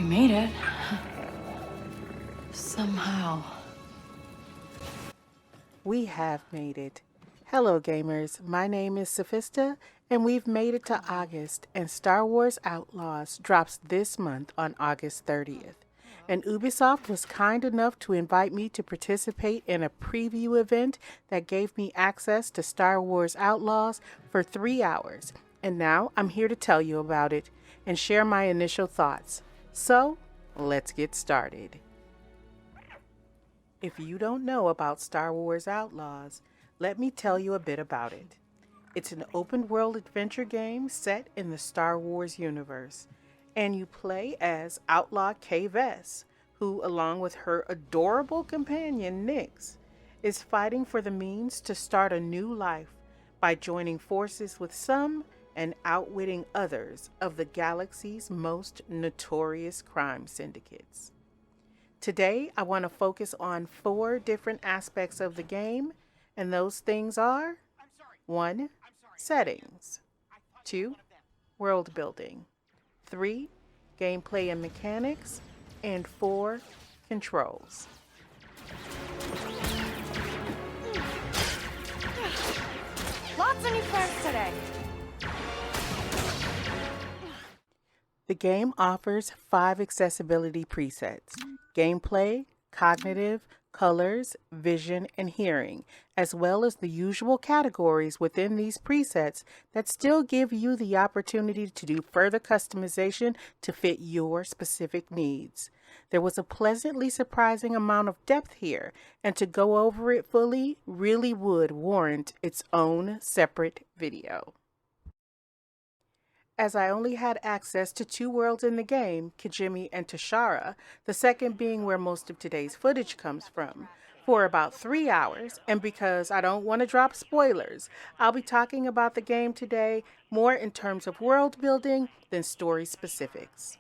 made it. Somehow. We have made it. Hello gamers, my name is Saffista and we've made it to August, and Star Wars Outlaws drops this month on August 30th. And Ubisoft was kind enough to invite me to participate in a preview event that gave me access to Star Wars Outlaws for 3 hours. And now I'm here to tell you about it and share my initial thoughts. So, let's get started. If you don't know about Star Wars Outlaws, let me tell you a bit about it. It's an open-world adventure game set in the Star Wars universe, and you play as Outlaw Kay Vess, who, along with her adorable companion Nyx, is fighting for the means to start a new life by joining forces with some and outwitting others of the galaxy's most notorious crime syndicates. Today, I want to focus on 4 different aspects of the game, and those things are 1. Settings, 2. World building, 3. Gameplay and mechanics, and 4. Controls. Lots of new friends today. The game offers 5 accessibility presets: gameplay, cognitive, colors, vision, and hearing, as well as the usual categories within these presets that still give you the opportunity to do further customization to fit your specific needs. There was a pleasantly surprising amount of depth here, and to go over it fully really would warrant its own separate video. As I only had access to 2 worlds in the game, Kijimi and Tashara, the second being where most of today's footage comes from, for about 3 hours, and because I don't want to drop spoilers, I'll be talking about the game today more in terms of world building than story specifics.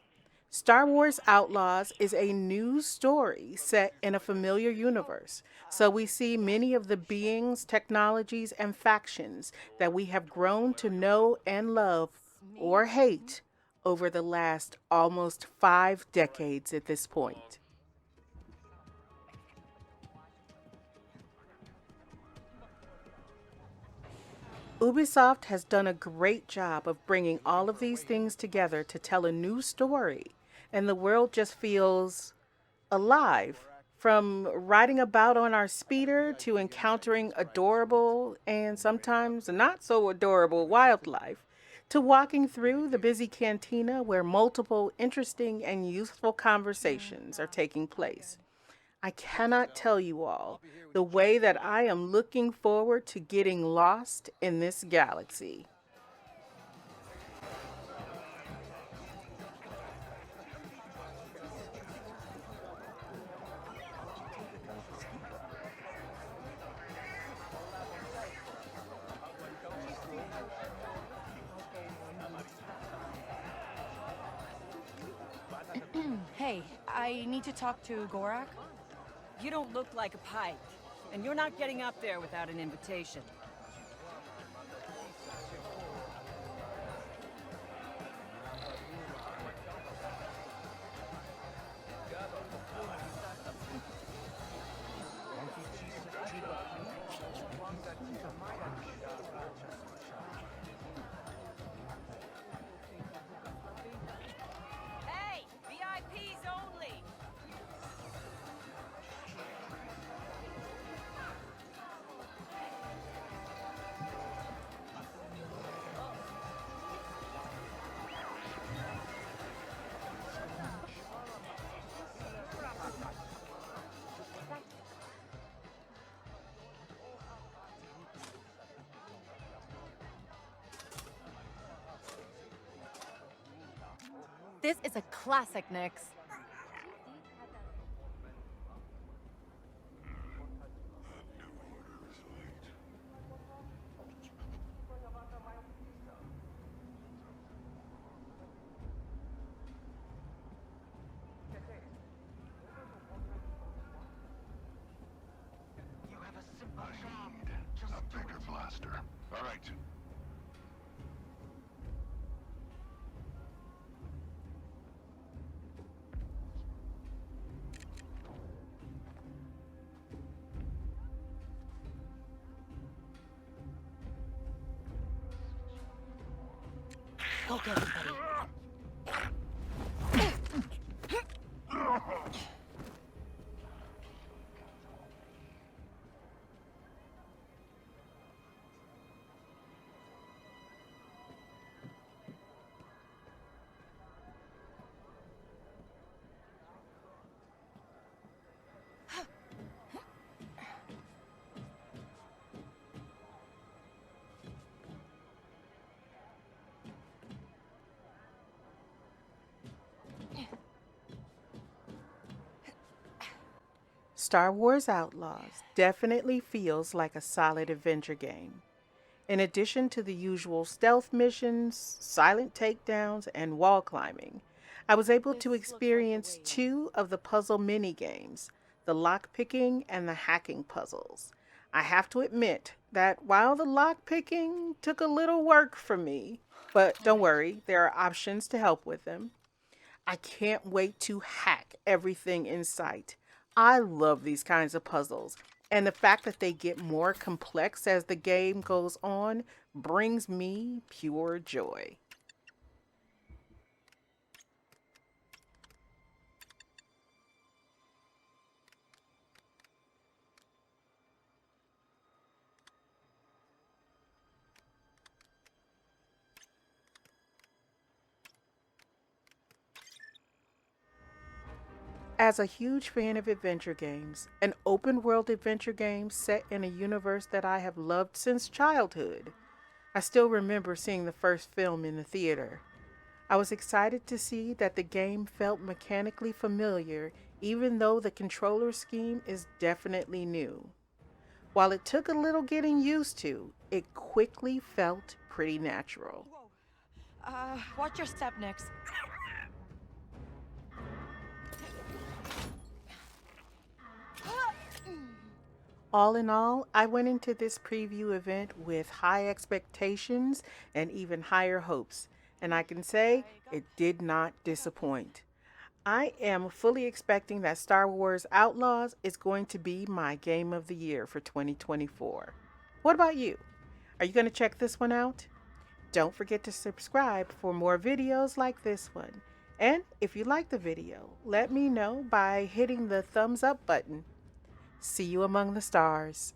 Star Wars Outlaws is a new story set in a familiar universe, so we see many of the beings, technologies, and factions that we have grown to know and love or hate over the last almost 5 decades at this point. Ubisoft has done a great job of bringing all of these things together to tell a new story, and the world just feels alive. From riding about on our speeder to encountering adorable and sometimes not so adorable wildlife, to walking through the busy cantina where multiple interesting and useful conversations are taking place. I cannot tell you all the way that I am looking forward to getting lost in this galaxy. Hey, I need to talk to Gorak. You don't look like a Pike, and you're not getting up there without an invitation. Hey, VIPs only! This is a classic, Nyx. A bigger blaster. All right. Go get him, buddy. Star Wars Outlaws definitely feels like a solid adventure game. In addition to the usual stealth missions, silent takedowns, and wall climbing, I was able to experience two of the puzzle mini games, the lockpicking and the hacking puzzles. I have to admit that while the lockpicking took a little work for me, but don't worry, there are options to help with them. I can't wait to hack everything in sight. I love these kinds of puzzles, and the fact that they get more complex as the game goes on brings me pure joy. As a huge fan of adventure games, an open world adventure game set in a universe that I have loved since childhood, I still remember seeing the first film in the theater. I was excited to see that the game felt mechanically familiar, even though the controller scheme is definitely new. While it took a little getting used to, it quickly felt pretty natural. Whoa. Watch your step, Nix. All in all, I went into this preview event with high expectations and even higher hopes, and I can say it did not disappoint. I am fully expecting that Star Wars Outlaws is going to be my game of the year for 2024. What about you? Are you going to check this one out? Don't forget to subscribe for more videos like this one. And if you like the video, let me know by hitting the thumbs up button. See you among the stars.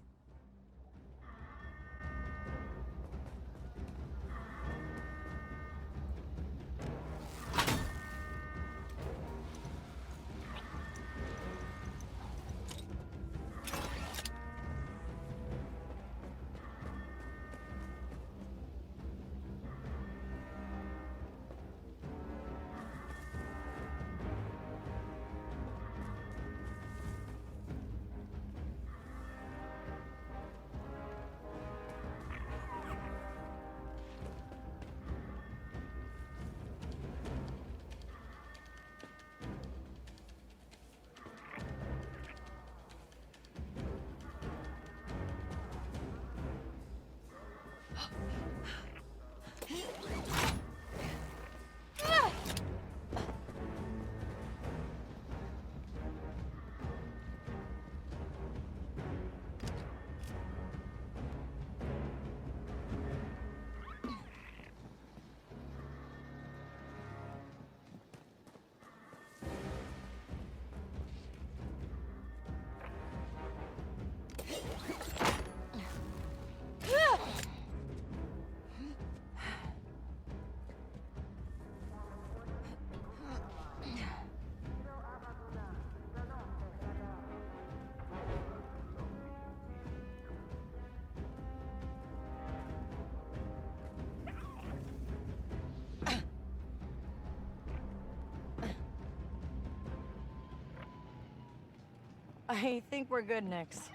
I think we're good, Nix.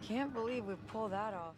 Can't believe we pulled that off.